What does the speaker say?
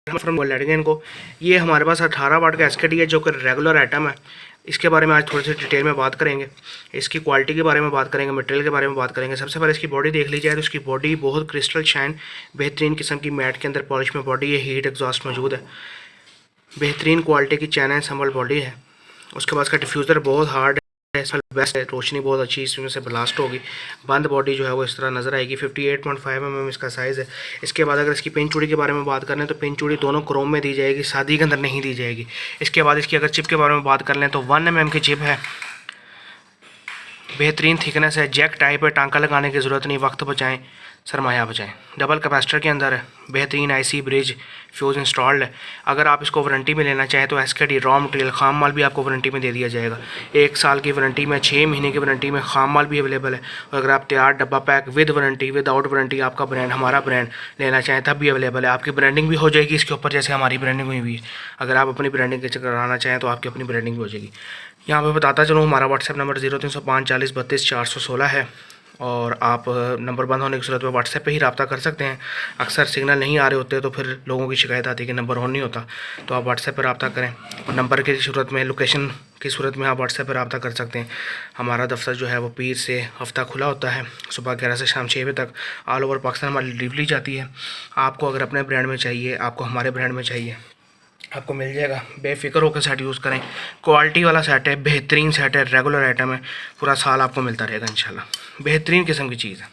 From golden को। ये हमारे पास 18 वाट का एसकेडी है जो कि रेगुलर आइटम है। इसके बारे में आज थोड़ी सी डिटेल में बात करेंगे, इसकी क्वालिटी के बारे में बात करेंगे, मटेरियल के बारे में बात करेंगे। सबसे पहले इसकी बॉडी देख ली जाए तो इसकी बॉडी बहुत क्रिस्टल शाइन, बेहतरीन किस्म की मैट के अंदर पॉलिश में बॉडी है। हीट एग्जॉस्ट मौजूद है, बेहतरीन क्वालिटी की चैन संभल बॉडी है। उसके बाद इसका डिफ्यूज़र बहुत हार्ड है, इसमें बेस्ट है, रोशनी बहुत अच्छी इसमें से ब्लास्ट होगी। बंद बॉडी जो है वो इस तरह नज़र आएगी। 58.5 mm इसका साइज़ है। इसके बाद अगर इसकी पिन चूड़ी के बारे में बात करें तो पिन चूड़ी दोनों क्रोम में दी जाएगी, शादी के अंदर नहीं दी जाएगी। इसके बाद इसकी अगर चिप के बारे में बात कर लें तो 1 mm की चिप है, बेहतरीन थिकनेस है, जैक टाइप है, टांका लगाने की ज़रूरत नहीं, वक्त बचाएं सरमाया बचाएं। डबल कैपेसिटर के अंदर है, बेहतरीन आईसी ब्रिज फ्यूज़ इंस्टॉल्ड है। अगर आप इसको वारंटी में लेना चाहें तो एसकेडी रॉ मटेरियल खाम माल भी आपको वारंटी में दे दिया जाएगा। 1 साल की वारंटी में, 6 महीने की वारंटी में खाम माल भी अवेलेबल है। और अगर आप तैयार डब्बा pack with warranty without warranty आपका ब्रांड, हमारा ब्रांड लेना चाहें तब भी अवेलेबल है। आपकी ब्रांडिंग भी हो जाएगी इसके ऊपर, जैसे हमारी ब्रांडिंग हुई हुई है। अगर आप अपनी ब्रांडिंग कराना चाहें तो आपकी अपनी ब्रांडिंग भी हो जाएगी। यहाँ पे बताता चलूँ, हमारा व्हाट्सएप नंबर 0305 40 32 416 है और आप नंबर बंद होने की सूरत में व्हाट्सएप पे ही रब्ता कर सकते हैं। अक्सर सिग्नल नहीं आ रहे होते तो फिर लोगों की शिकायत आती है कि नंबर ऑन नहीं होता, तो आप व्हाट्सएप पर रब्ता करें। और नंबर की सूरत में, लोकेशन की सूरत में आप व्हाट्सएप पर रब्ता कर सकते हैं। हमारा दफ्तर जो है वो पीर से हफ्ता खुला होता है, सुबह 11 से शाम 6 बजे तक। ऑल ओवर पाकिस्तान हमारी डिलीवरी जाती है। आपको अगर अपने ब्रांड में चाहिए, आपको हमारे ब्रांड में चाहिए, आपको मिल जाएगा। बेफिक्र होकर सेट यूज़ करें, क्वालिटी वाला सेट है, बेहतरीन सेट है, रेगुलर आइटम है, पूरा साल आपको मिलता रहेगा इंशाल्लाह। बेहतरीन किस्म की चीज़ है।